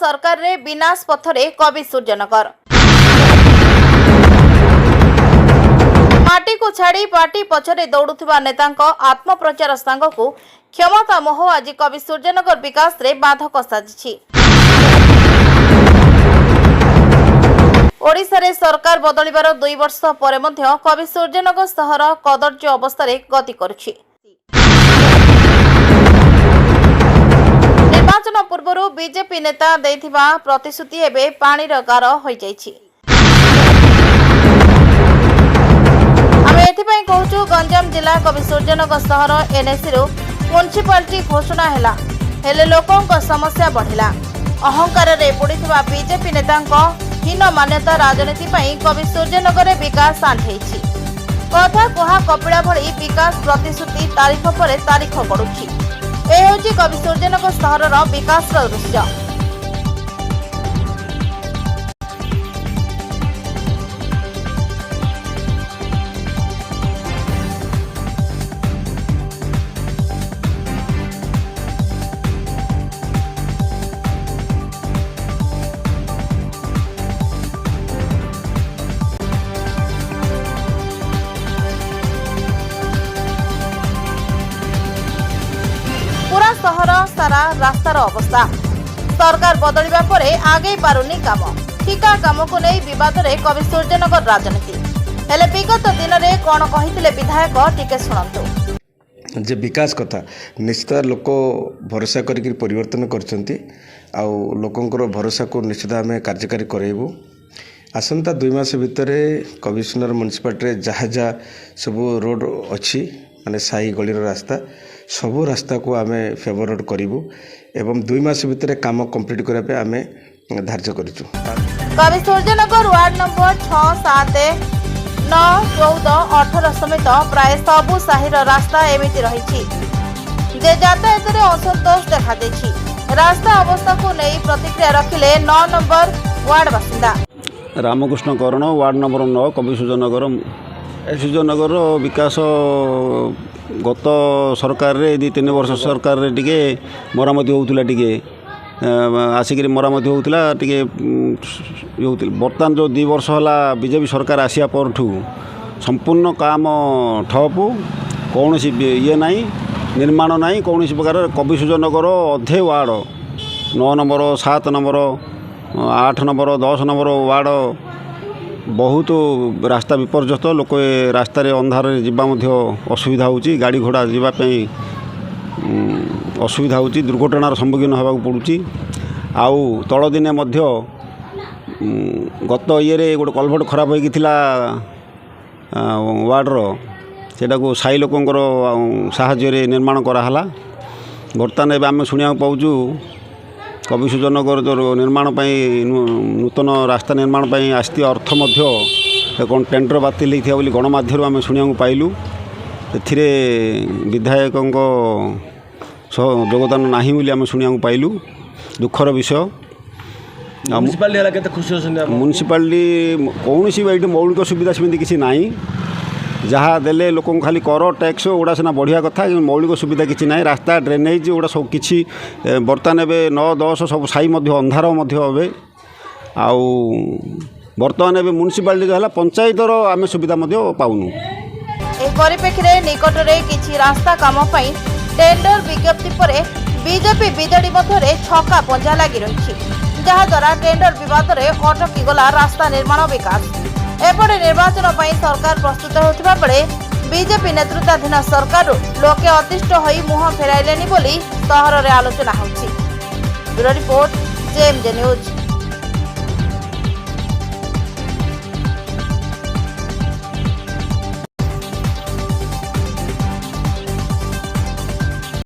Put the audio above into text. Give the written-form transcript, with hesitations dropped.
सरकार रे विनाश पथरे कवि सूर्यनगर। माटी को छाड़ी पार्टी पछरे दौड़ुथिबा नेतांक आत्मप्रचार सांगकु क्षमता मोह आज कवि सूर्यनगर विकास रे बाधक साजिछि। ओडिशा रे सरकार बदलिबार 2 वर्ष परे मध्य कवि सूर्यनगर सहर कदर्य अवस्था गति करुछि। निर्वाचन पूर्व बीजेपी नेता देथिबा प्रतिश्रुति एबे पानीर गार होई जाइछि। आमे एथिपई कहूछु गंजाम जिला कवि सूर्यनगर सहर एनएसी रो म्युनिसिपालिटी घोषणा हैला हेले लोकंक समस्या बढ़िला। अहंकार रे बुड़ीथिबा बीजेपी नेतांक हीन मान्यता राजनीति पई कवि सूर्यनगर विकास आंठेछि। कथा कुहा कपिड़ा भली विकास प्रतिश्रुति तारीख पर तारीख गड़ुछि। ए होछि कवि सूर्यनगर सहरर विकास दृश्य। पूरा सहर सारा रास्तार अवस्था सरकार बदलिबा परे आगे पारुनी काम ठिका काम को नहीं विवाद रे कवि सूर्यनगर राजनीति हेले विगत दिन रे कोन कहिथिले विधायक टिके सुनंतु जे विकास कथा निश्चित लोक भरोसा करिक परिवर्तन करछंती आउ लोकंकर भरोसा को निश्चित आमे कार्यकारी करेबू। आसंता 2 मास भितरे कमिशनर म्युनिसिपालिटी जहाँ जहाँ सब रोड अच्छी माने साई गलीर रास्ता सबू रास्ता को आमे फेवर रोड करूँ एवं 2 मास भितर काम कंप्लीट करने आमे धार्य करूँ। कवि सूर्यनगर वार्ड नंबर 6, 7, 9, 14, 18 समेत प्राय सबु साहिर रास्ता एमिति रही जे यातायात रे असंतोष देखा देछि। रास्ता अवस्था को नहीं प्रतिक्रिया रखिले 9 नंबर वार्ड बासिंदा रामकृष्ण करण वार्ड नंबर 9 कवि सूर्यनगर विकास गत सरकार रे 2-3 वर्ष सरकार रे टिके मरामती होउतला टिके आसिक मरामती होउतला टिके बर्तमान जो 2 वर्ष होला बीजेपी सरकार आसिया परठू संपूर्ण काम ठप कौन सी ये नहीं निर्माण नहीं कौन सी प्रकार कवि सूर्यनगर अधे ward 9 number 7 number 8 number 10 number ward बहुत रास्ता विपर्यस्त लोक रास्तार अंधार जीवा असुविधा होची गाड़ी घोड़ा जीवाई असुविधा होची दुर्घटनार सम्मुखीन होगा पड़ुची। आउ तल दिने गत ये गोटे कलभट खराब होता वार्डर सेटा को साई लोकंर साहाय्य निर्माण कराला। बर्तमान एवं आम शुणा पाचु कवि सूर्यनगर जो निर्माण नूतन रास्ता निर्माण आस्ती अर्थ कौन टेंडर बातिल होता बोली गणमाध्यम आम शुणा पाइलु। ए विधायक योगदान नहीं बोली आम शुणा पाइलु दुखर विषय। म्युनिसिपालिटी कौन सी मौलिक सुविधा सेमती किसी ना जहाँ देले लोक खाली कर टैक्स गुड़ा सीना बढ़िया कथा मौलिक सुविधा किसी ना रास्ता ड्रेनेज गुड़ा सब किसी बर्तमान एवं 9-10 सब साई अंधार हे आउ बर्तमान एवं म्युनिसिपालिटी जो है पंचायतर आम सुविधा पाऊनु। परिप्रेक्षी निकट में किसी रास्ता काम टेंडर विज्ञप्ति पर बीजेपी बीजेडी मध्य छक्का पंजा लगी रही जहाद्वारा टेंडर विवाद में अटकी गला रास्ता निर्माण विकास। एपटे निर्वाचन पर सरकार प्रस्तुत होता बेले बीजेपी नेतृत्वाधीन सरकार लोके अतिष्ठ होई मुह फेराइलेनी बोली सहर में आलोचना होछि। Bureau report JMJ news.